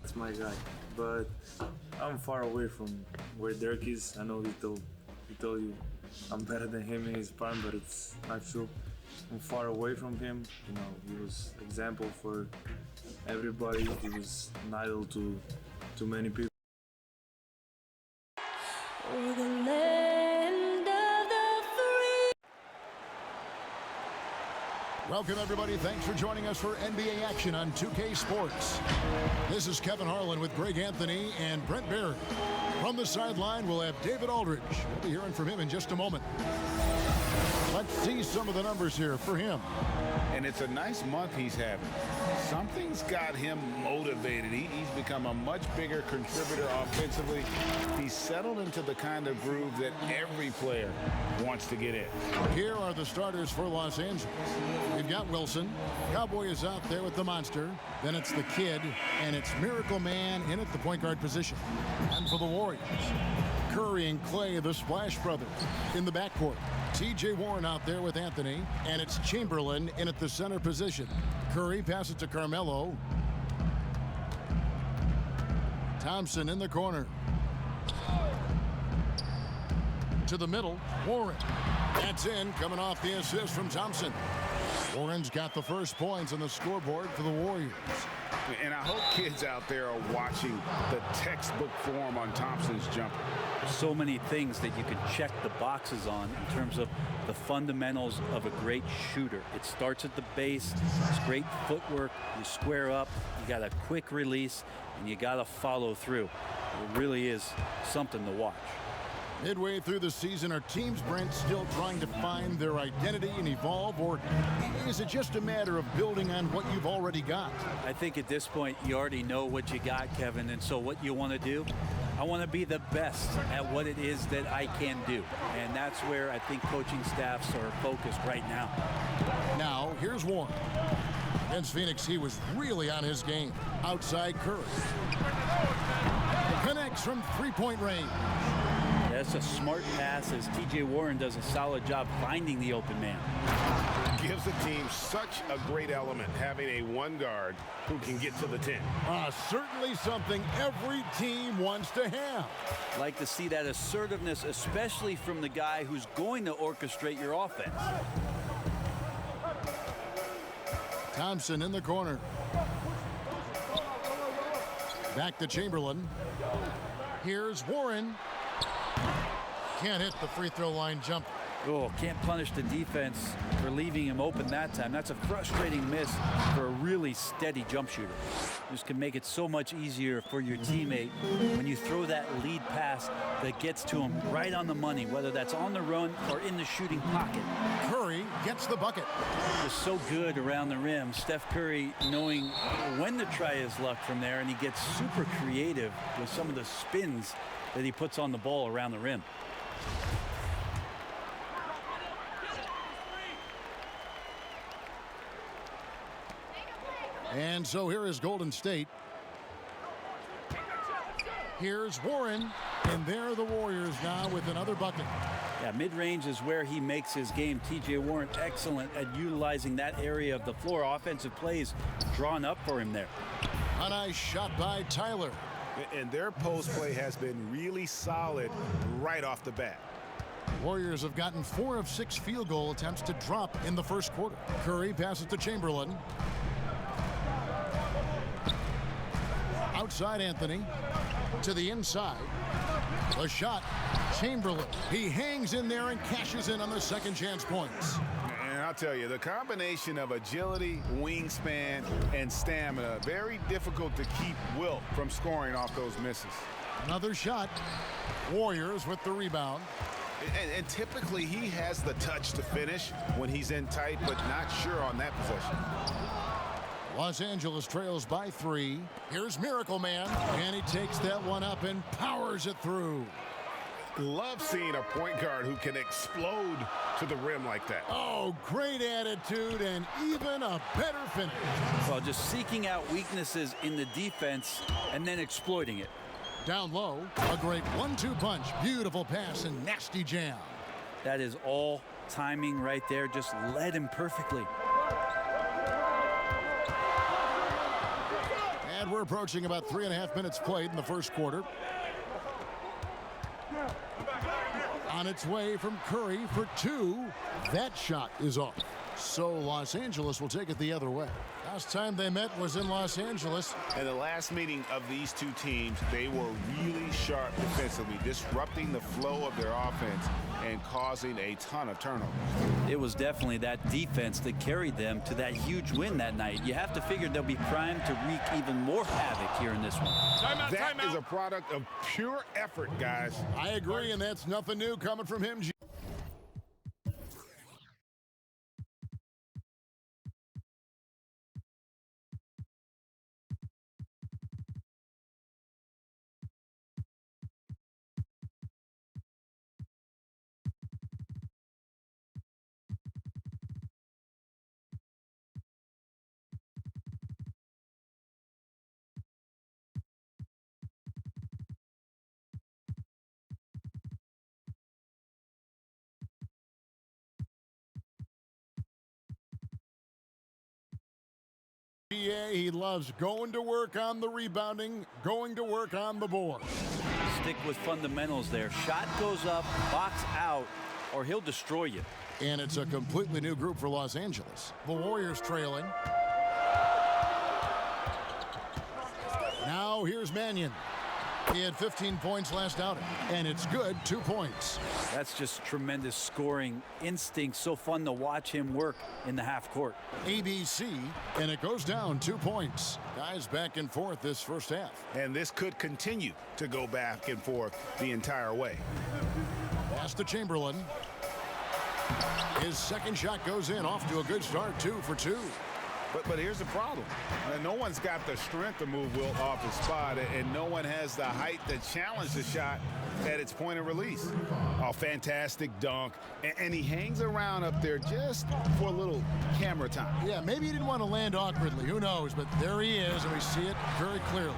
That's my guy. But I'm far away from where Dirk is. I know he told you I'm better than him in his prime, but it's not true. I'm far away from him. You know, he was example for everybody. He was an idol to many people. For the land of the free. Welcome, everybody. Thanks for joining us for NBA action on 2K Sports. This is Kevin Harlan with Greg Anthony and Brent Barry. From the sideline, we'll have David Aldridge. We'll be hearing from him in just a moment. Let's see some of the numbers here for him. And it's a nice month he's having. Something's got him motivated. He's become a much bigger contributor offensively. He's settled into the kind of groove that every player wants to get in. Here are the starters for Los Angeles. We've got Wilson. Cowboy is out there with the monster. Then it's the kid, and it's Miracle Man in at the point guard position. And for the Warriors, Curry and Clay, the Splash Brothers, in the backcourt. T.J. Warren out there with Anthony, and it's Chamberlain in at the center position. Curry passes to Carmelo. Thompson in the corner. To the middle, Warren. That's in, coming off the assist from Thompson. Warren's got the first points on the scoreboard for the Warriors. And I hope kids out there are watching the textbook form on Thompson's jumper. So many things that you can check the boxes on in terms of the fundamentals of a great shooter. It starts at the base. It's great footwork. You square up. You got a quick release, and you got to follow through. It really is something to watch. Midway through the season, are teams, Brent, still trying to find their identity and evolve, or is it just a matter of building on what you've already got? I think at this point you already know what you got, Kevin, and so what you want to do, I want to be the best at what it is that I can do, and that's where I think coaching staffs are focused right now. Now, here's Warren. Against Phoenix, he was really on his game. Outside Curry. Connects from three-point range. That's a smart pass as T.J. Warren does a solid job finding the open man. Gives the team such a great element, having a one guard who can get to the 10. Certainly something every team wants to have. Like to see that assertiveness, especially from the guy who's going to orchestrate your offense. Thompson in the corner. Back to Chamberlain. Here's Warren. Can't hit the free throw line jump. Oh, can't punish the defense for leaving him open that time. That's a frustrating miss for a really steady jump shooter. This can make it so much easier for your teammate when you throw that lead pass that gets to him right on the money, whether that's on the run or in the shooting pocket. Curry gets the bucket. Is so good around the rim. Steph Curry knowing when to try his luck from there, and he gets super creative with some of the spins that he puts on the ball around the rim. And so here is Golden State. Here's Warren, and there are the Warriors now with another bucket. Yeah, mid-range is where he makes his game. T.J. Warren excellent at utilizing that area of the floor. Offensive plays drawn up for him there. A nice shot by Tyler. And their post play has been really solid right off the bat. Warriors have gotten 4 of 6 field goal attempts to drop in the first quarter. Curry passes to Chamberlain. Outside Anthony. To the inside. The shot. Chamberlain. He hangs in there and cashes in on the second chance points. And I'll tell you, the combination of agility, wingspan, and stamina, very difficult to keep Wilt from scoring off those misses. Another shot. Warriors with the rebound. And typically he has the touch to finish when he's in tight, but not sure on that possession. Los Angeles trails by 3. Here's Miracle Man, and he takes that one up and powers it through. Love seeing a point guard who can explode to the rim like that. Oh, great attitude and even a better finish. Well, just seeking out weaknesses in the defense and then exploiting it. Down low, a great 1-2 punch. Beautiful pass and nasty jam. That is all timing right there. Just led him perfectly. And we're approaching about 3.5 minutes played in the first quarter. On its way from Curry for two. That shot is off. So Los Angeles will take it the other way. Last time they met was in Los Angeles. And the last meeting of these two teams, they were really sharp defensively, disrupting the flow of their offense and causing a ton of turnovers. It was definitely that defense that carried them to that huge win that night. You have to figure they'll be primed to wreak even more havoc here in this one. That is a product of pure effort, guys. I agree, and that's nothing new coming from him. He loves going to work on the rebounding, going to work on the board. Stick with fundamentals there. Shot goes up, box out, or he'll destroy you. And it's a completely new group for Los Angeles. The Warriors trailing. Now here's Mannion. He had 15 points last outing, and it's good, 2 points. That's just tremendous scoring instinct. So fun to watch him work in the half court. ABC, and it goes down 2 points. Guys back and forth this first half. And this could continue to go back and forth the entire way. Pass to Chamberlain. His second shot goes in, off to a good start, 2 for 2. But here's the problem. No one's got the strength to move Wilt off his spot, and no one has the height to challenge the shot at its point of release. A fantastic dunk, and he hangs around up there just for a little camera time. Yeah, maybe he didn't want to land awkwardly. Who knows? But there he is, and we see it very clearly.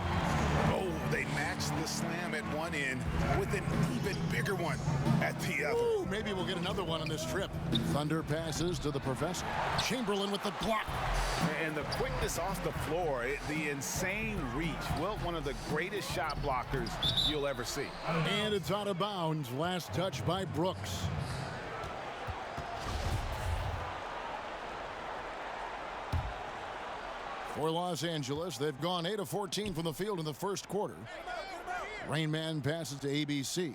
Oh, they matched the slam at one end with an even bigger one at the other. Ooh, maybe we'll get another one on this trip. Thunder passes to the professor. Chamberlain with the block. And the quickness off the floor, the insane reach. Wilt, one of the greatest shot blockers you'll ever see. And it's out of bounds. Last touch by Brooks. For Los Angeles, they've gone 8 of 14 from the field in the first quarter. Rainman passes to ABC.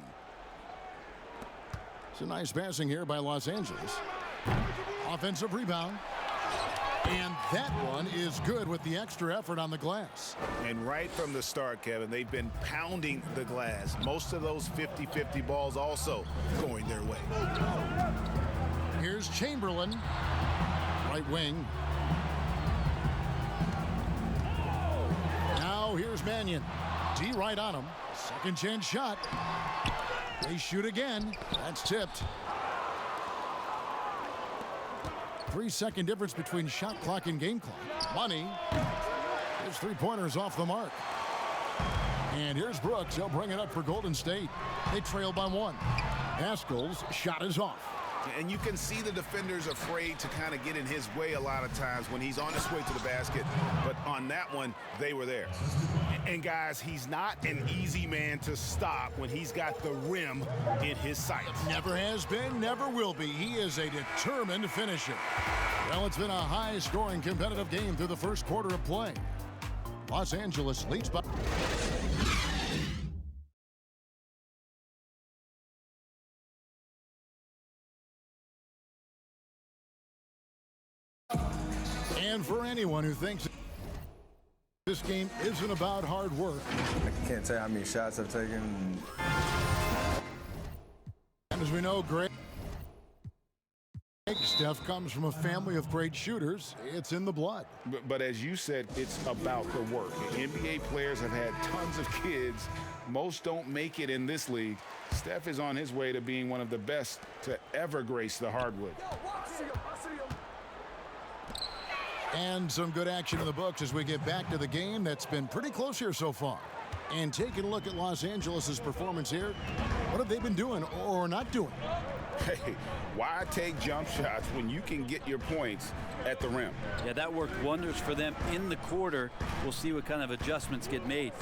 It's a nice passing here by Los Angeles. Offensive rebound. And that one is good with the extra effort on the glass. And right from the start, Kevin, they've been pounding the glass. Most of those 50-50 balls also going their way. Here's Chamberlain. Right wing. Now here's Mannion. D right on him. Second chance shot. They shoot again. That's tipped. 3-second difference between shot clock and game clock. Money. His three-pointers off the mark. And here's Brooks. He'll bring it up for Golden State. They trail by 1. Haskell's shot is off. And you can see the defenders afraid to kind of get in his way a lot of times when he's on his way to the basket. But on that one, they were there. And guys, he's not an easy man to stop when he's got the rim in his sights. Never has been, never will be. He is a determined finisher. Well, it's been a high-scoring competitive game through the first quarter of play. Los Angeles leads by... And for anyone who thinks this game isn't about hard work. I can't tell you how many shots I've taken. And as we know, Steph comes from a family of great shooters. It's in the blood. But as you said, it's about the work. NBA players have had tons of kids. Most don't make it in this league. Steph is on his way to being one of the best to ever grace the hardwood. And some good action in the books as we get back to the game that's been pretty close here so far. And taking a look at Los Angeles' performance here, what have they been doing or not doing? Hey, why take jump shots when you can get your points at the rim? Yeah, that worked wonders for them in the quarter. We'll see what kind of adjustments get made.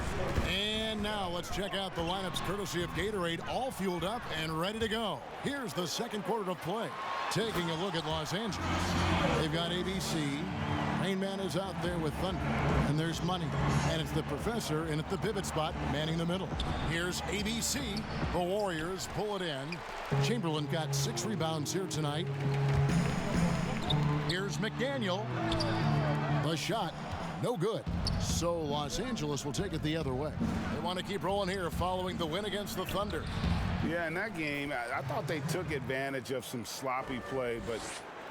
And now let's check out the lineups courtesy of Gatorade, all fueled up and ready to go. Here's the second quarter of play. Taking a look at Los Angeles. They've got ABC. Rain Man is out there with Thunder. And there's Money. And it's the Professor in at the pivot spot, manning the middle. Here's ABC. The Warriors pull it in. Chamberlain got 6 rebounds here tonight. Here's McDaniel. The shot, no good. So Los Angeles will take it the other way. They want to keep rolling here following the win against the Thunder. Yeah, in that game, I thought they took advantage of some sloppy play, but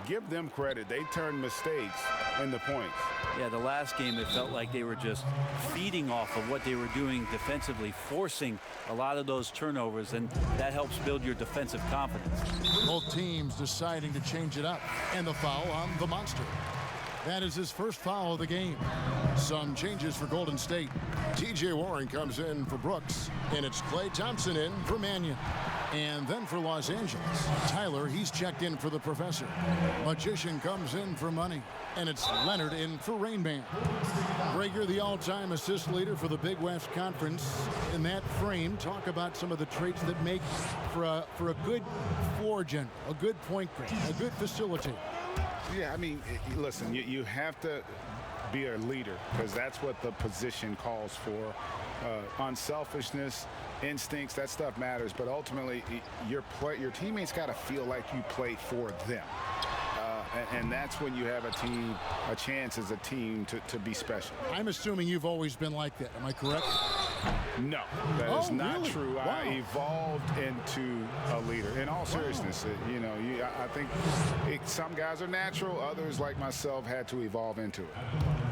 give them credit. They turned mistakes into points. Yeah, the last game, it felt like they were just feeding off of what they were doing defensively, forcing a lot of those turnovers, and that helps build your defensive confidence. Both teams deciding to change it up, and the foul on the Monster. That is his first foul of the game. Some changes for Golden State. T.J. Warren comes in for Brooks, and it's Klay Thompson in for Mannion. And then for Los Angeles, Tyler, he's checked in for the Professor. Magician comes in for Money, and it's Leonard in for Rain Man. Rager, the all-time assist leader for the Big West Conference. In that frame, talk about some of the traits that make for a good floor general, a good point guard, a good facilitator. Yeah, I mean, listen, you have to be a leader because that's what the position calls for. Unselfishness, instincts, that stuff matters. But ultimately, your teammates got to feel like you play for them. And that's when you have a chance as a team to be special. I'm assuming you've always been like that. Am I correct? No, that is not really? true. Wow. I evolved into a leader. In all seriousness, I think some guys are natural. Others, like myself, had to evolve into it.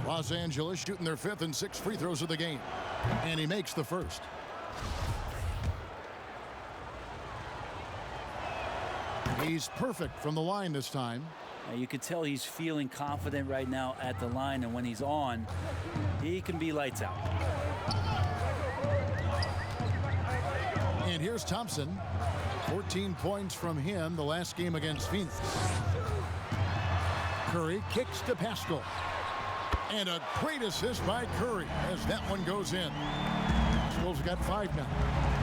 Los Angeles shooting their 5th and 6th free throws of the game. And he makes the first. He's perfect from the line this time. You can tell he's feeling confident right now at the line, and when he's on, he can be lights out. And here's Thompson. 14 points from him the last game against Phoenix. Curry kicks to Pascal. And a great assist by Curry as that one goes in. Pascal's got 5 now.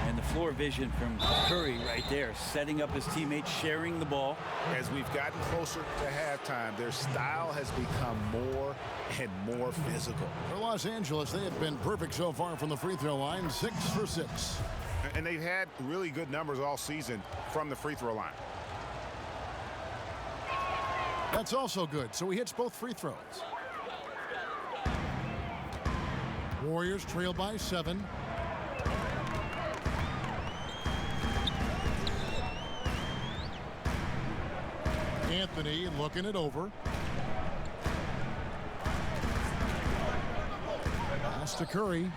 And the floor vision from Curry right there, setting up his teammates, sharing the ball. As we've gotten closer to halftime, their style has become more and more physical. For Los Angeles, they have been perfect so far from the free throw line, 6 for 6. And they've had really good numbers all season from the free throw line. That's also good, so he hits both free throws. Warriors trail by 7. Anthony looking it over. Pass to Curry.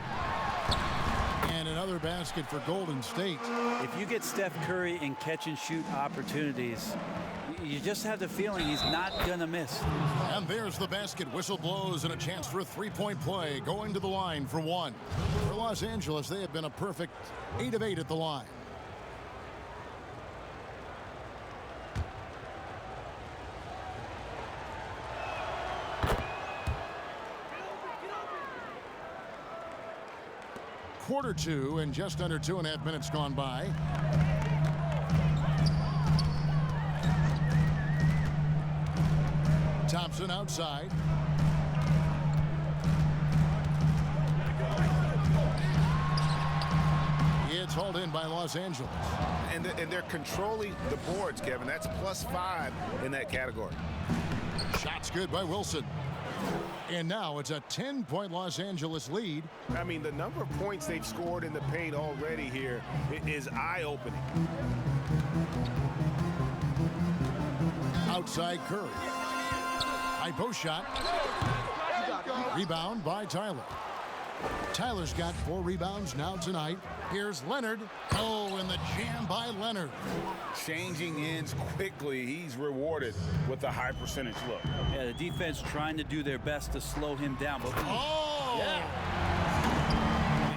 And another basket for Golden State. If you get Steph Curry in catch-and-shoot opportunities, you just have the feeling he's not going to miss. And there's the basket. Whistle blows and a chance for a 3-point play. Going to the line for 1. For Los Angeles, they have been a perfect 8 of 8 at the line. Quarter 2 and just under 2.5 minutes gone by. Thompson outside. It's hauled in by Los Angeles. And they're controlling the boards, Kevin. That's +5 in that category. Shots good by Wilson. And now it's a 10-point Los Angeles lead. I mean, the number of points they've scored in the paint already here is eye-opening. Outside Curry. High post shot. Rebound by Tyler. Tyler's got 4 rebounds now tonight. Here's Leonard. Oh, and the jam by Leonard. Changing ends quickly. He's rewarded with a high percentage look. Yeah, the defense trying to do their best to slow him down. But Oh!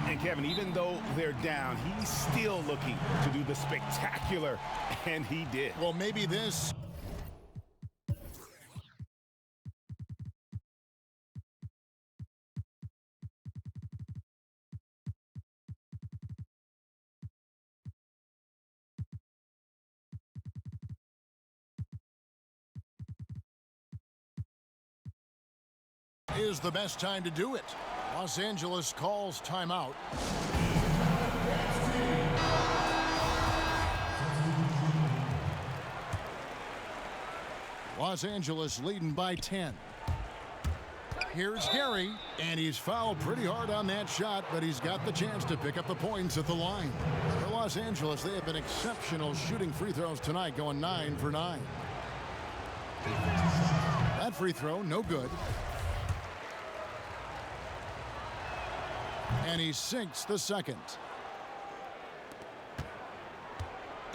And Kevin, even though they're down, he's still looking to do the spectacular, and he did. Well, maybe this is the best time to do it. Los Angeles calls timeout. Los Angeles leading by 10. Here's Gary, and he's fouled pretty hard on that shot, but he's got the chance to pick up the points at the line. For Los Angeles, they have been exceptional shooting free throws tonight, going 9 for 9. That free throw, no good. And he sinks the second.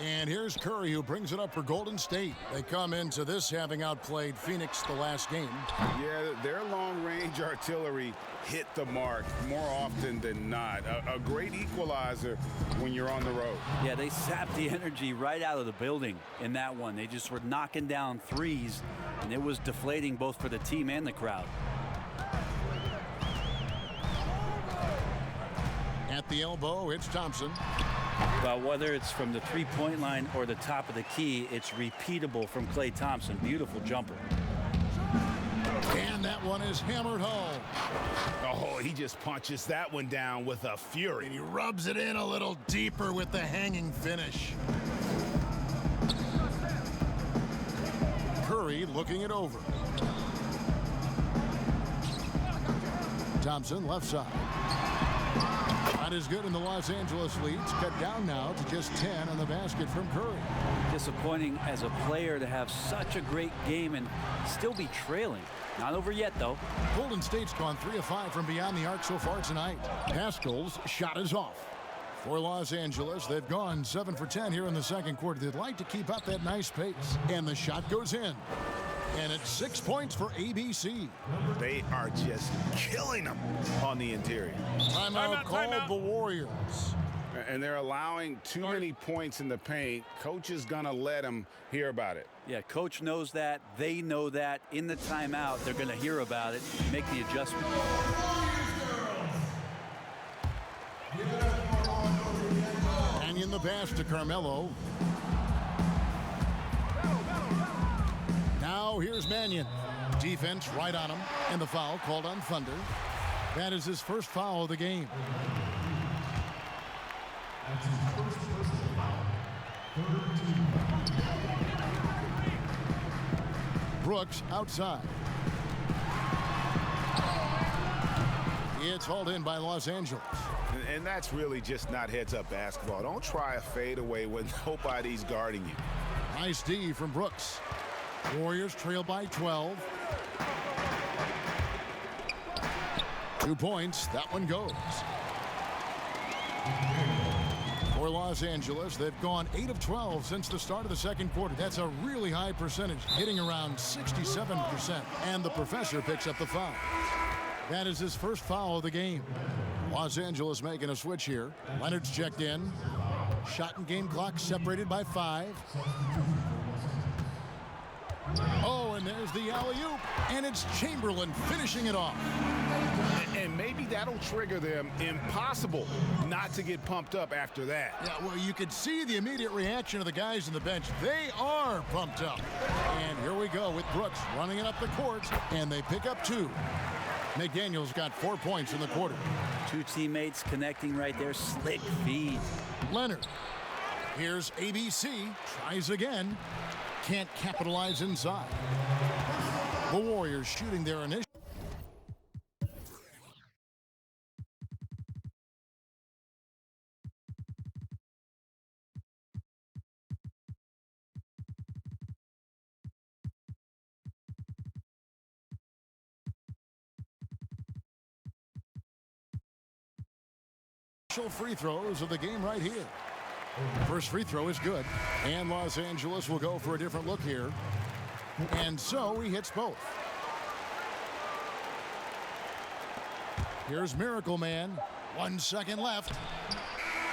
And here's Curry, who brings it up for Golden State. They come into this having outplayed Phoenix the last game. Yeah, their long-range artillery hit the mark more often than not. A great equalizer when you're on the road. Yeah, they sapped the energy right out of the building in that one. They just were knocking down threes, and it was deflating both for the team and the crowd. At the elbow, it's Thompson. But whether it's from the three-point line or the top of the key, it's repeatable from Klay Thompson. Beautiful jumper. And that one is hammered home. Oh, he just punches that one down with a fury. And he rubs it in a little deeper with the hanging finish. Curry looking it over. Thompson left side. Not as good in the Los Angeles leads. Cut down now to just 10 on the basket from Curry. Disappointing as a player to have such a great game and still be trailing. Not over yet, though. Golden State's gone 3 of 5 from beyond the arc so far tonight. Pascal's shot is off. For Los Angeles, they've gone 7 for 10 here in the second quarter. They'd like to keep up that nice pace. And the shot goes in. And it's 6 points for ABC. They are just killing them on the interior. Timeout called the Warriors. And they're allowing too many points in the paint. Coach is going to let them hear about it. Yeah, coach knows that. They know that. In the timeout, they're going to hear about it, make the adjustment. Canyon the pass to Carmelo. Now here's Mannion. Defense right on him, and the foul called on Thunder. That is his first foul of the game. Brooks outside. It's hauled in by Los Angeles. And that's really just not heads-up basketball. Don't try a fadeaway when nobody's guarding you. Nice D from Brooks. Warriors trail by 12. 2 points. That one goes. For Los Angeles, they've gone 8 of 12 since the start of the second quarter. That's a really high percentage, hitting around 67%. And the professor picks up the foul. That is his first foul of the game. Los Angeles making a switch here. Leonard's checked in. Shot and game clock separated by 5. Oh, and there's the alley-oop, and it's Chamberlain finishing it off. And maybe that'll trigger them. Impossible not to get pumped up after that. Yeah, well, you could see the immediate reaction of the guys on the bench. They are pumped up. And here we go with Brooks running it up the court, and they pick up 2. McDaniel's got 4 points in the quarter. 2 teammates connecting right there. Slick feed. Leonard. Here's ABC. Tries again. Can't capitalize inside. The Warriors shooting their initial. Free throws of the game right here. First free throw is good, and Los Angeles will go for a different look here. And so he hits both. Here's Miracle Man. 1 second left.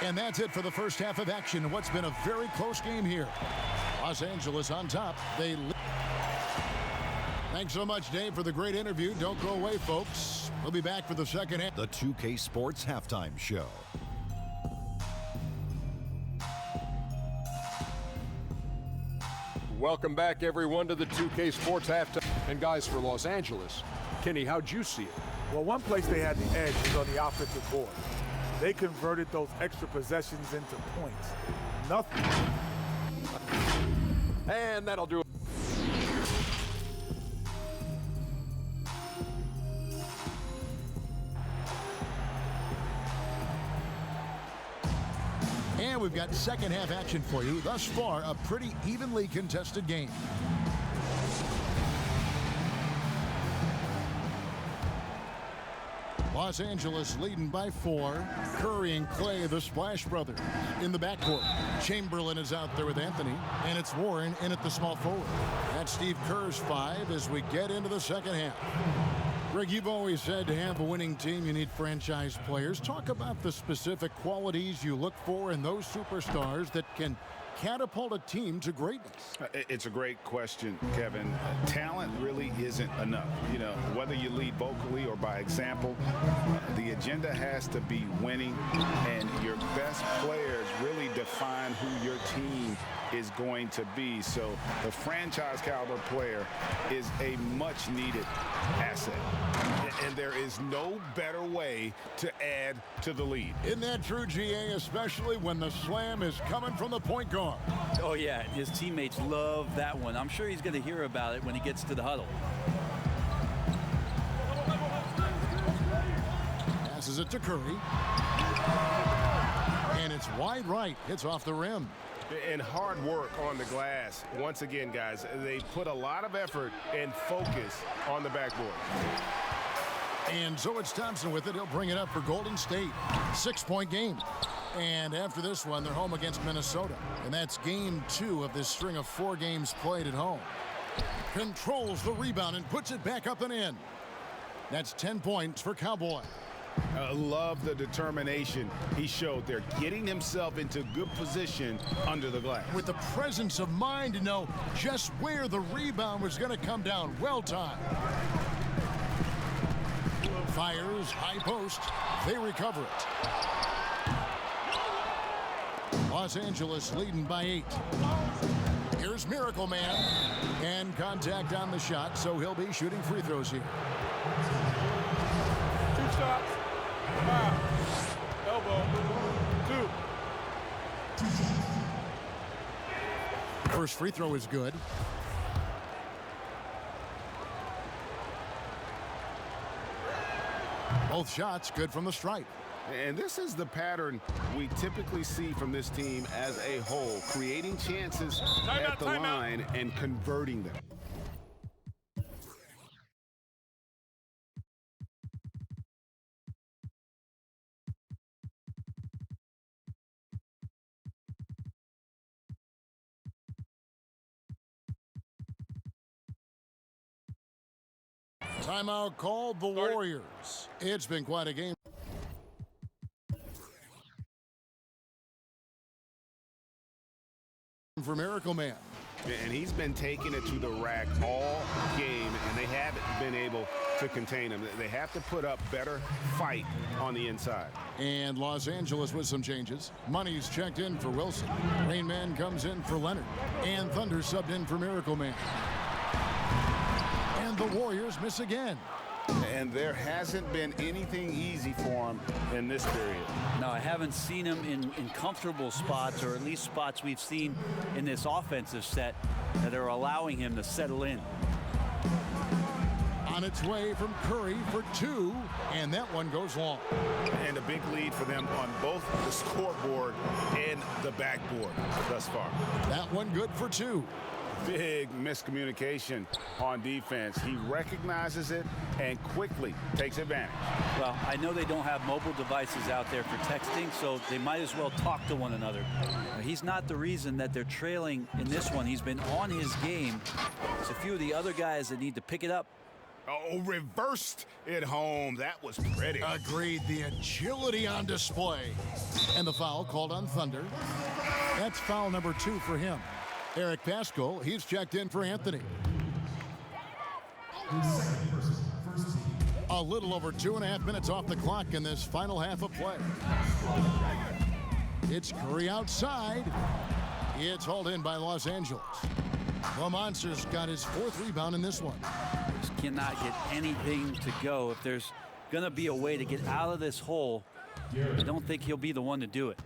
And that's it for the first half of action. What's been a very close game here. Los Angeles on top. Thanks so much, Dave, for the great interview. Don't go away, folks. We'll be back for the second half. The 2K Sports Halftime Show. Welcome back, everyone, to the 2K Sports Halftime. And guys, for Los Angeles, Kenny, how'd you see it? Well, one place they had the edge was on the offensive board. They converted those extra possessions into points. Nothing. And that'll do it. And we've got second half action for you. Thus far, a pretty evenly contested game. Los Angeles leading by 4. Curry and Clay, the Splash Brothers, in the backcourt. Chamberlain is out there with Anthony, and it's Warren in at the small forward. That's Steve Kerr's 5 as we get into the second half. Greg, you've always said to have a winning team, you need franchise players. Talk about the specific qualities you look for in those superstars that can catapult a team to greatness. It's a great question, Kevin. Talent really isn't enough. You know, whether you lead vocally or by example, the agenda has to be winning, and your best players really define who your team is going to be. So the franchise caliber player is a much needed asset. And there is no better way to add to the lead. Isn't that true, GA, especially when the slam is coming from the point guard? Oh, yeah, his teammates love that one. I'm sure he's going to hear about it when he gets to the huddle. Passes it to Curry. And it's wide right. It's off the rim. And hard work on the glass. Once again, guys, they put a lot of effort and focus on the backboard. And so it's Thompson with it. He'll bring it up for Golden State. 6-point game. And after this one, they're home against Minnesota. And that's game 2 of this string of 4 games played at home. Controls the rebound and puts it back up and in. That's 10 points for Cowboy. I love the determination he showed there, getting himself into good position under the glass. With the presence of mind to know just where the rebound was going to come down. Well timed. Fires, high post. They recover it. Los Angeles leading by 8. Here's Miracle Man. And contact on the shot, so he'll be shooting free throws here. 2 shots. 5. Elbow. 2. First free throw is good. Both shots good from the stripe. And this is the pattern we typically see from this team as a whole, creating chances at the line and converting them. Timeout called the Warriors. It's been quite a game. For Miracle Man. And he's been taking it to the rack all game, and they haven't been able to contain him. They have to put up better fight on the inside. And Los Angeles with some changes. Money's checked in for Wilson. Rain Man comes in for Leonard. And Thunder subbed in for Miracle Man. And the Warriors miss again. And there hasn't been anything easy for him in this period. No, I haven't seen him in comfortable spots, or at least spots we've seen in this offensive set that are allowing him to settle in. On its way from Curry for 2, and that one goes long. And a big lead for them on both the scoreboard and the backboard thus far. That one good for 2. Big miscommunication on defense. He recognizes it and quickly takes advantage. Well, I know they don't have mobile devices out there for texting, so they might as well talk to one another. He's not the reason that they're trailing in this one. He's been on his game. It's a few of the other guys that need to pick it up Oh, reversed it home. That was pretty. Agreed. The agility on display. And the foul called on Thunder. That's foul number 2 for him. Eric Pascal, he's checked in for Anthony. A little over 2.5 minutes off the clock in this final half of play. It's Curry outside. It's hauled in by Los Angeles. The Monsters got his 4th rebound in this one. Just cannot get anything to go. If there's going to be a way to get out of this hole, I don't think he'll be the one to do it.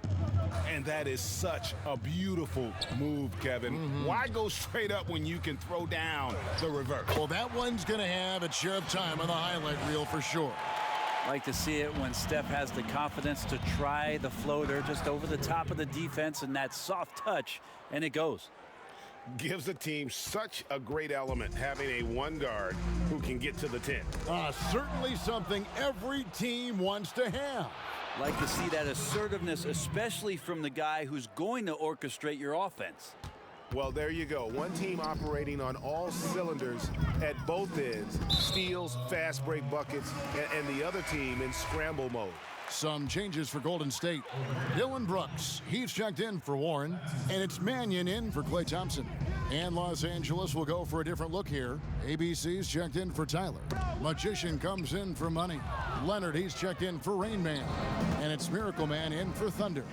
And that is such a beautiful move, Kevin. Why go straight up when you can throw down the reverse? Well, that one's going to have its share of time on the highlight reel for sure. Like to see it when Steph has the confidence to try the floater just over the top of the defense and that soft touch, and it goes. Gives the team such a great element having a 1 guard who can get to the 10. Certainly something every team wants to have. Like to see that assertiveness, especially from the guy who's going to orchestrate your offense. Well, there you go. One team operating on all cylinders at both ends. Steals, fast break buckets, and the other team in scramble mode. Some changes for Golden State. Dylan Brooks, he's checked in for Warren, and it's Mannion in for Klay Thompson. And Los Angeles will go for a different look here. ABC's checked in for Tyler. Magician comes in for Money. Leonard, he's checked in for Rain Man. And it's Miracle Man in for Thunder.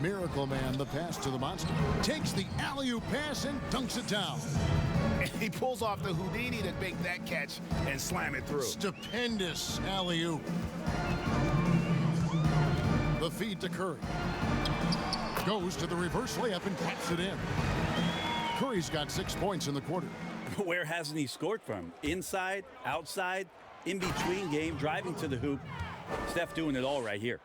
Miracle Man, the pass to the Monster. Takes the alley-oop pass and dunks it down. He pulls off the Houdini to make that catch and slam it through. Stupendous alley-oop. The feed to Curry. Goes to the reverse layup and taps it in. Curry's got 6 points in the quarter. Where hasn't he scored from? Inside, outside, in between game, driving to the hoop. Steph doing it all right here.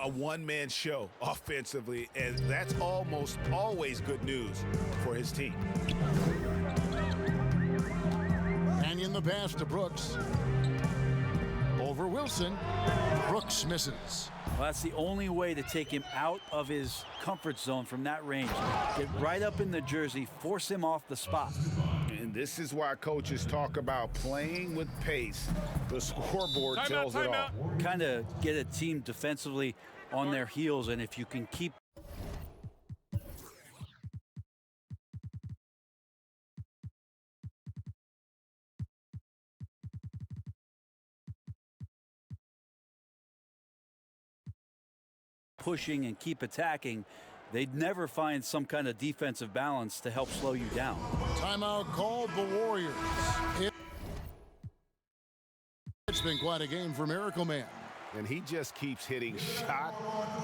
A one-man show offensively, and that's almost always good news for his team. Mannion the pass to Brooks. Over Wilson. Brooks misses. Well, that's the only way to take him out of his comfort zone from that range. Get right up in the jersey, force him off the spot. And this is why coaches talk about playing with pace. The scoreboard tells it all. Kind of get a team defensively on their heels, and if you can keep pushing and keep attacking, they'd never find some kind of defensive balance to help slow you down. Timeout called the Warriors. It's been quite a game for Miracle Man. And he just keeps hitting shot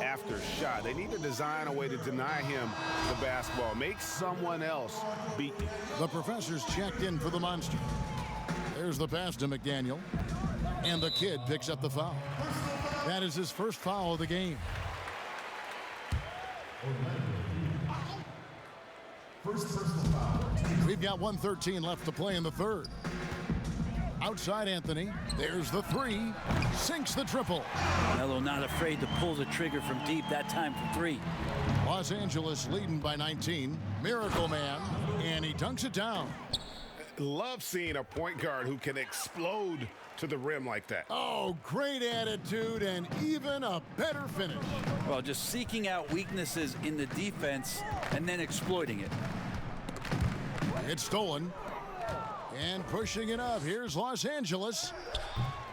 after shot. They need to design a way to deny him the basketball. Make someone else beat you. The Professor's checked in for the Monster. There's the pass to McDaniel. And the kid picks up the foul. That is his first foul of the game. We've got 1:13 left to play in the third. Outside Anthony. There's the three. Sinks the triple. Melo not afraid to pull the trigger from deep, that time for three. Los Angeles leading by 19. Miracle Man. And he dunks it down. Love seeing a point guard who can explode to the rim like that. Oh, great attitude and even a better finish. Well, just seeking out weaknesses in the defense and then exploiting it. It's stolen. And pushing it up. Here's Los Angeles.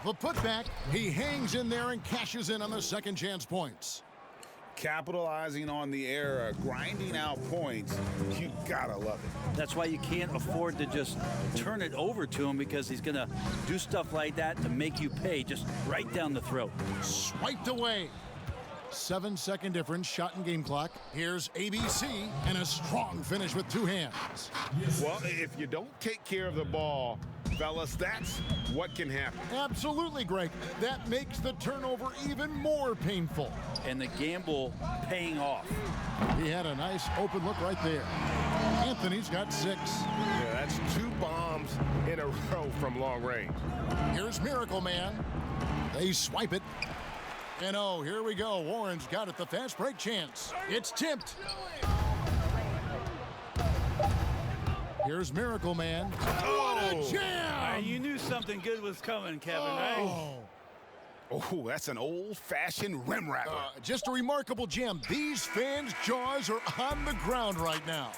The putback. He hangs in there and cashes in on the second chance points. Capitalizing on the error, grinding out points. You gotta love it. That's why you can't afford to just turn it over to him, because he's gonna do stuff like that to make you pay just right down the throat. Swiped away. 7-second difference, shot and game clock. Here's ABC and a strong finish with two hands. Well, if you don't take care of the ball, fellas, that's what can happen. Absolutely, Greg. That makes the turnover even more painful. And the gamble paying off. He had a nice open look right there. Anthony's got 6. Yeah, that's 2 bombs in a row from long range. Here's Miracle Man. They swipe it. And oh, here we go. Warren's got it, the fast break chance. It's tipped. Here's Miracle Man. What a jam! You something good was coming, Kevin, right? Oh, that's an old-fashioned rim wrapper. Just a remarkable gem. These fans' jaws are on the ground right now.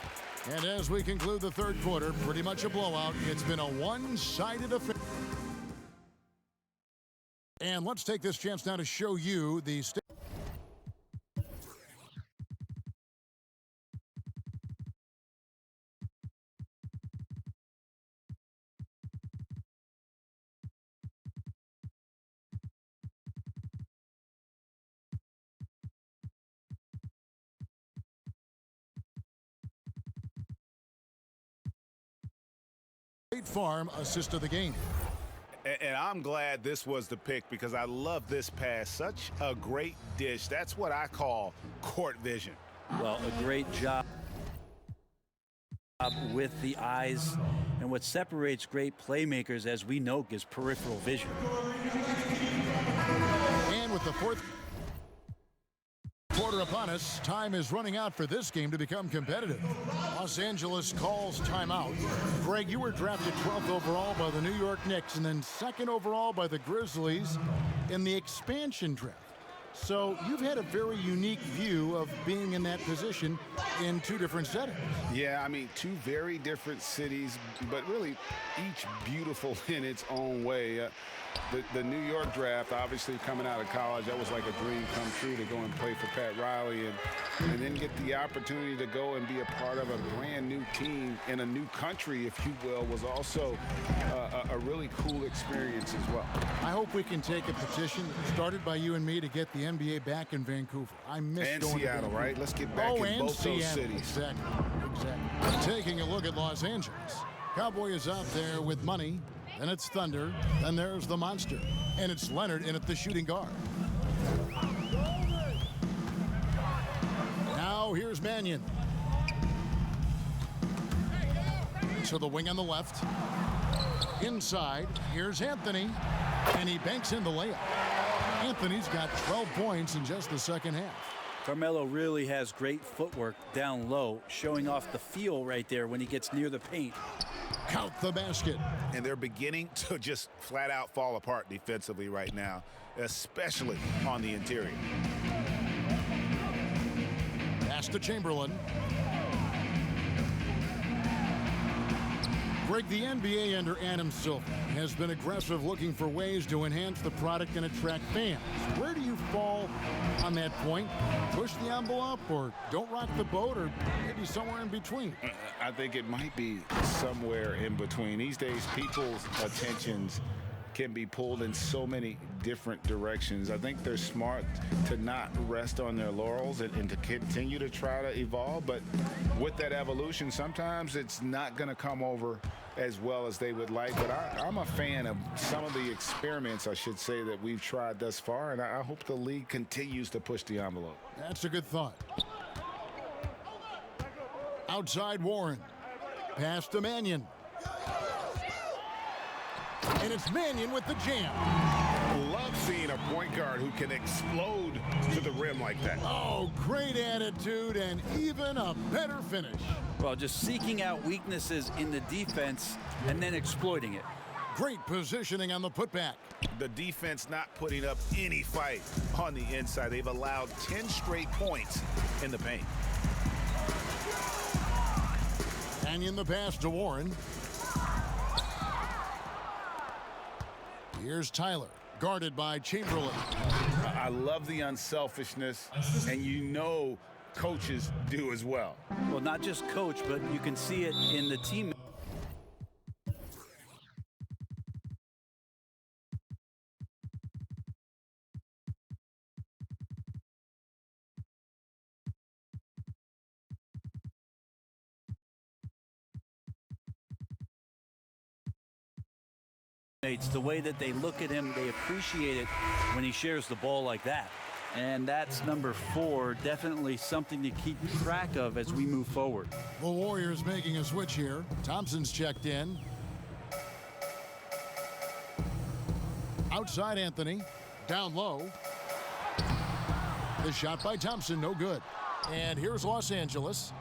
And as we conclude the third quarter, pretty much a blowout. It's been a one-sided affair. And let's take this chance now to show you the State Farm assist of the game. And I'm glad this was the pick because I love this pass. Such a great dish. That's what I call court vision. Well, a great job with the eyes. And what separates great playmakers, as we know, is peripheral vision. And with the fourth quarter upon us, time is running out for this game to become competitive. Los Angeles calls timeout. Greg, you were drafted 12th overall by the New York Knicks and then 2nd overall by the Grizzlies in the expansion draft. So you've had a very unique view of being in that position in two different settings. Yeah, I mean, two very different cities, but really each beautiful in its own way. The New York draft, obviously coming out of college, that was like a dream come true to go and play for Pat Riley and then get the opportunity to go and be a part of a brand new team in a new country, if you will, was also a really cool experience as well. I hope we can take a petition started by you and me to get the NBA back in Vancouver. I miss and going Seattle, to Vancouver. right? Let's get back in both those cities. Exactly. Taking a look at Los Angeles. Cowboy is out there with money. Then it's Thunder. Then there's the Monster. And it's Leonard in at the shooting guard. Now here's Mannion. To the wing on the left. Inside, here's Anthony. And he banks in the layup. Anthony's got 12 points in just the second half. Carmelo really has great footwork down low, showing off the feel right there when he gets near the paint. Count the basket. And they're beginning to just flat out fall apart defensively right now, especially on the interior. Pass to Chamberlain. Greg, the NBA under Adam Silver has been aggressive looking for ways to enhance the product and attract fans. Where do you fall on that point? Push the envelope or don't rock the boat or maybe somewhere in between? I think it might be somewhere in between. These days, people's attentions can be pulled in so many different directions. I think they're smart to not rest on their laurels and to continue to try to evolve. But with that evolution, sometimes it's not going to come over as well as they would like. But I'm a fan of some of the experiments, I should say, that we've tried thus far. And I hope the league continues to push the envelope. That's a good thought. Outside Warren. Pass to Mannion. And it's Mannion with the jam. Love seeing a point guard who can explode to the rim like that. Oh, great attitude and even a better finish. Well, just seeking out weaknesses in the defense and then exploiting it. Great positioning on the putback. The defense not putting up any fight on the inside. They've allowed 10 straight points in the paint. Mannion the pass to Warren. Here's Tyler, guarded by Chamberlain. I love the unselfishness, and you know coaches do as well. Well, not just coach, but you can see it in the team. It's the way that they look at him. They appreciate it when he shares the ball like that. And that's number 4, definitely something to keep track of as we move forward. The Warriors making a switch here. Thompson's checked in. Outside Anthony, down low. The shot by Thompson, no good. And here's Los Angeles.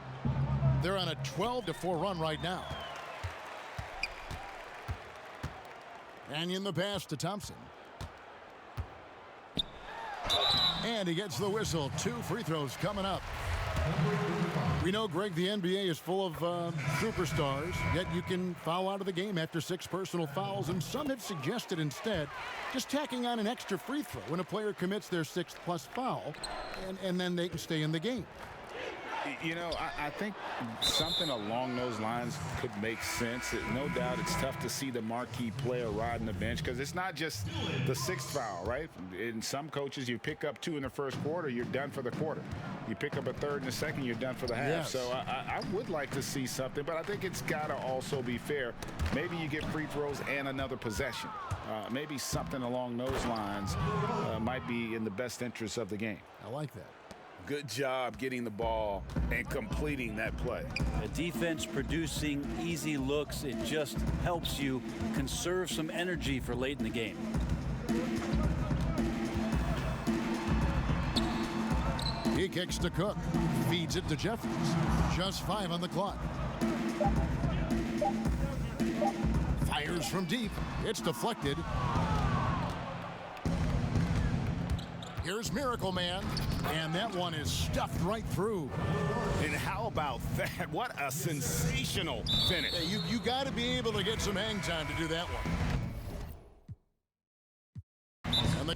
They're on a 12-4 run right now. And in the pass to Thompson. And he gets the whistle. 2 free throws coming up. We know, Greg, the NBA is full of superstars, yet you can foul out of the game after 6 personal fouls, and some have suggested instead just tacking on an extra free throw when a player commits their 6th plus foul, and then they can stay in the game. You know, I think something along those lines could make sense. No doubt it's tough to see the marquee player riding the bench because it's not just the 6th foul, right? In some coaches, you pick up 2 in the first quarter, you're done for the quarter. You pick up a 3rd in the second, you're done for the half. Yes. So I would like to see something, but I think it's got to also be fair. Maybe you get free throws and another possession. Maybe something along those lines might be in the best interest of the game. I like that. Good job getting the ball and completing that play. The defense producing easy looks. It just helps you conserve some energy for late in the game. He kicks to Cook. Feeds it to Jeffries. Just 5 on the clock. Fires from deep. It's deflected. Here's Miracle Man, and that one is stuffed right through. And how about that? What a sensational finish. Yeah, you got to be able to get some hang time to do that one. And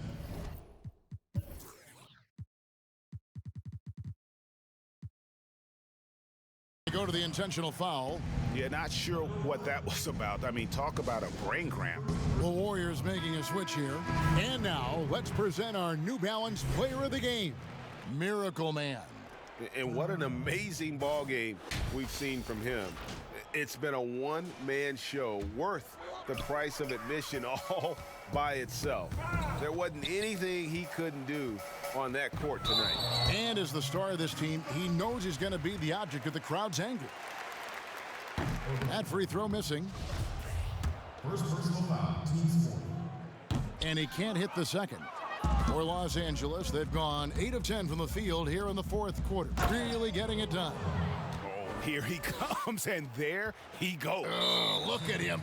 they go to the intentional foul. Yeah, not sure what that was about. I mean, talk about a brain cramp. The Warriors making a switch here. And now, let's present our New Balance Player of the Game, Miracle Man. And what an amazing ball game we've seen from him. It's been a one-man show worth the price of admission all by itself. There wasn't anything he couldn't do on that court tonight. And as the star of this team, he knows he's going to be the object of the crowd's anger. That free throw missing. First personal foul, team's 40. And he can't hit the second. For Los Angeles, they've gone 8 of 10 from the field here in the 4th quarter. Really getting it done. Oh, here he comes, and there he goes. Oh, look at him.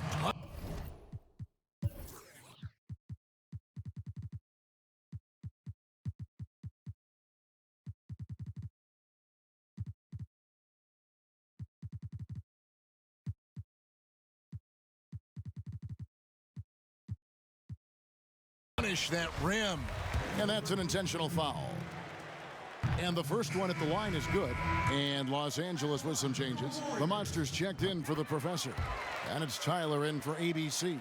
Punish that rim, and that's an intentional foul. And the first one at the line is good. And Los Angeles with some changes. The Monsters checked in for the professor, and it's Tyler in for ABC.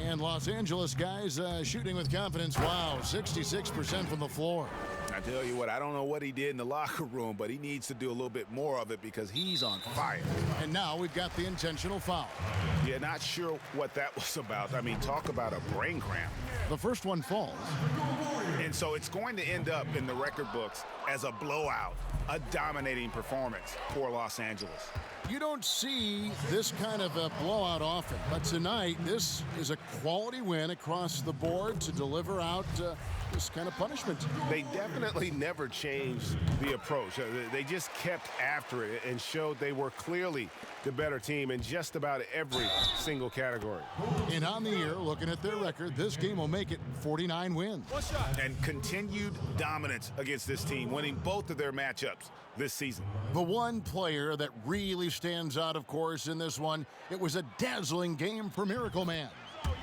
And Los Angeles guys shooting with confidence. Wow, 66% from the floor. I tell you what, I don't know what he did in the locker room, but he needs to do a little bit more of it because he's on fire. And now we've got the intentional foul. Yeah, not sure what that was about. I mean, talk about a brain cramp. The first one falls. And so it's going to end up in the record books as a blowout, a dominating performance for Los Angeles. You don't see this kind of a blowout often, but tonight this is a quality win across the board to deliver out this kind of punishment. They definitely never changed the approach. They just kept after it and showed they were clearly the better team in just about every single category. And on the year, looking at their record, this game will make it 49 wins. And continued dominance against this team, winning both of their matchups this season. The one player that really stands out, of course, in this one, it was a dazzling game for Miracle Man.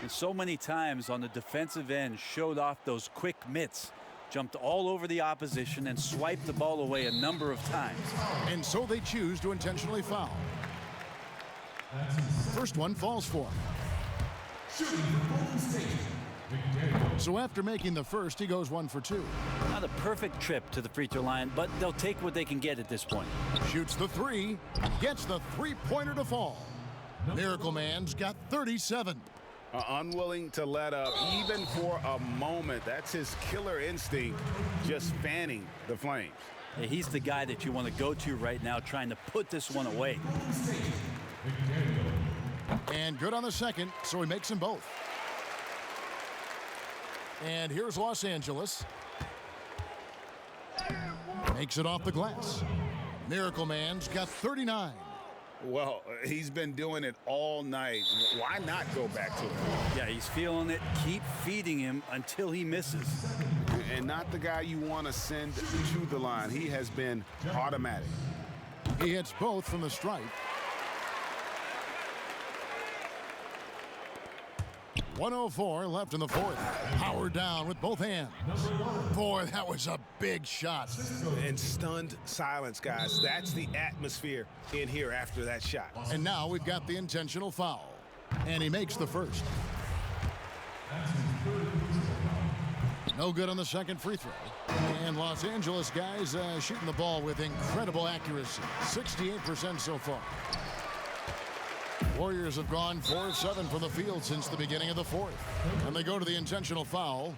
And so many times on the defensive end showed off those quick mitts, jumped all over the opposition and swiped the ball away a number of times. And so they choose to intentionally foul. First one falls for him. So after making the first, he goes 1 for 2. Not a perfect trip to the free throw line, but they'll take what they can get at this point. Shoots the 3, gets the 3-pointer to fall. Miracle Man's got 37. Unwilling to let up even for a moment. That's his killer instinct, just fanning the flames. Yeah, he's the guy that you want to go to right now, trying to put this one away. And good on the second, so he makes them both. And here's Los Angeles. Makes it off the glass. Miracle Man's got 39. Well, he's been doing it all night. Why not go back to it? Yeah, he's feeling it. Keep feeding him until he misses. And not the guy you want to send to the line. He has been automatic. He hits both from the stripe. 1:04 left in the fourth. Power down with both hands. Boy, that was a big shot. And stunned silence, guys. That's the atmosphere in here after that shot. And now we've got the intentional foul. And he makes the first. No good on the second free throw. And Los Angeles guys shooting the ball with incredible accuracy. 68% so far. Warriors have gone 4 of 7 from the field since the beginning of the fourth. And they go to the intentional foul.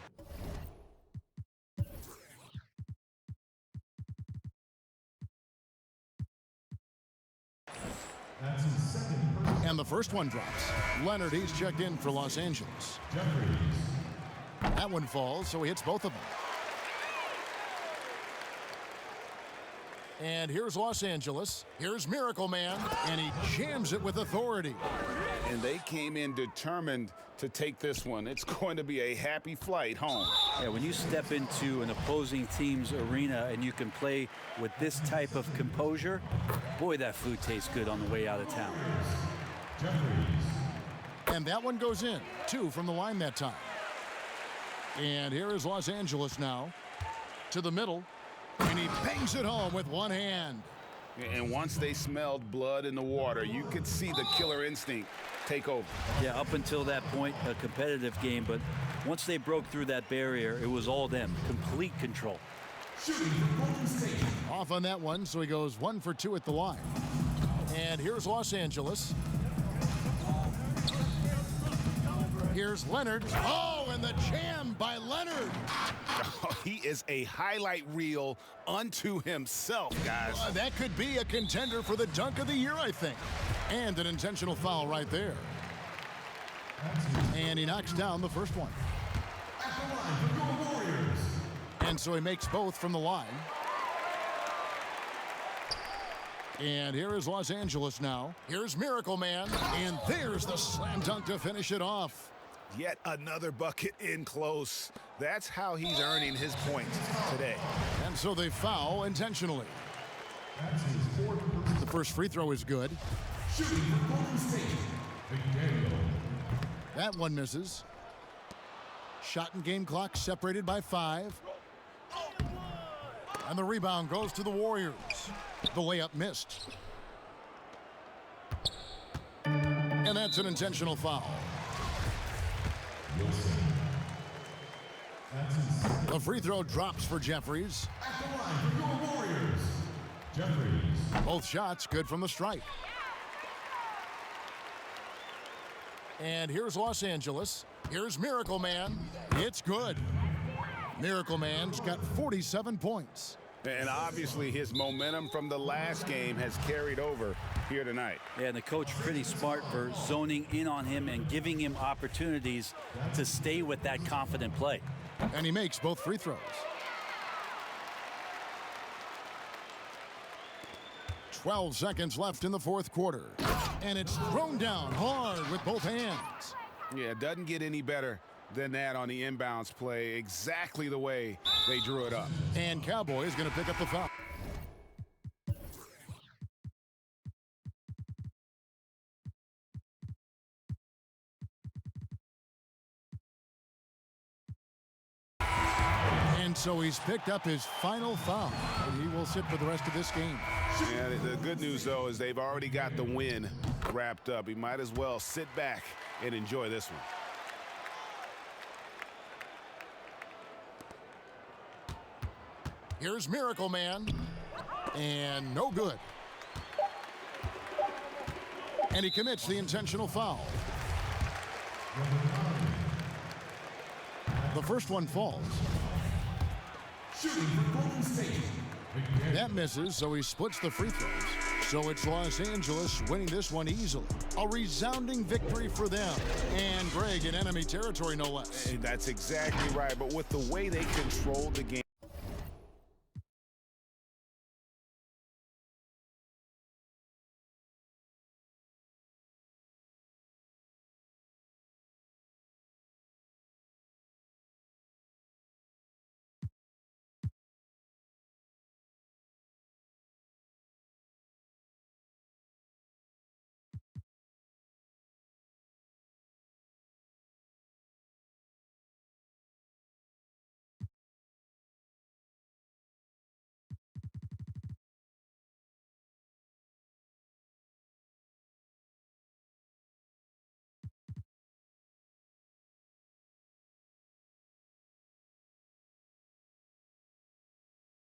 And the first one drops. Leonard, he's checked in for Los Angeles. That one falls, so he hits both of them. And here's Los Angeles. Here's Miracle Man, and he jams it with authority. And they came in determined to take this one. It's going to be a happy flight home. Yeah, when you step into an opposing team's arena and you can play with this type of composure, boy, that food tastes good on the way out of town. And that one goes in. 2 from the line that time. And here is Los Angeles now to the middle. And he bangs it home with one hand. And once they smelled blood in the water, you could see the killer instinct take over. Yeah, up until that point, a competitive game, but once they broke through that barrier, it was all them. Complete control. Off on that one, so he goes 1 for 2 at the line. And here's Los Angeles. Here's Leonard. Oh, and the jam by Leonard. He is a highlight reel unto himself, guys. That could be a contender for the dunk of the year, I think. And an intentional foul right there. And he knocks down the first one. And so he makes both from the line. And here is Los Angeles now. Here's Miracle Man. And there's the slam dunk to finish it off. Yet another bucket in close. That's how he's earning his points today. And so they foul intentionally. The first free throw is good. That one misses. Shot and game clock separated by 5. And the rebound goes to the Warriors. The layup missed. And that's an intentional foul. The free throw drops for Jeffries. Both shots good from the stripe. And here's Los Angeles. Here's Miracle Man. It's good. Miracle Man's got 47 points. And obviously his momentum from the last game has carried over here tonight. Yeah, and the coach pretty smart for zoning in on him and giving him opportunities to stay with that confident play. And he makes both free throws. 12 seconds left in the fourth quarter. And it's thrown down hard with both hands. Yeah, it doesn't get any better than that on the inbounds play, exactly the way they drew it up. And Cowboy is going to pick up the foul. And so he's picked up his final foul, and he will sit for the rest of this game. Yeah, the good news, though, is they've already got the win wrapped up. He might as well sit back and enjoy this one. Here's Miracle Man. And no good. And he commits the intentional foul. The first one falls. That misses, so he splits the free throws. So it's Los Angeles winning this one easily. A resounding victory for them. And Greg in enemy territory, no less. Hey, that's exactly right. But with the way they controlled the game.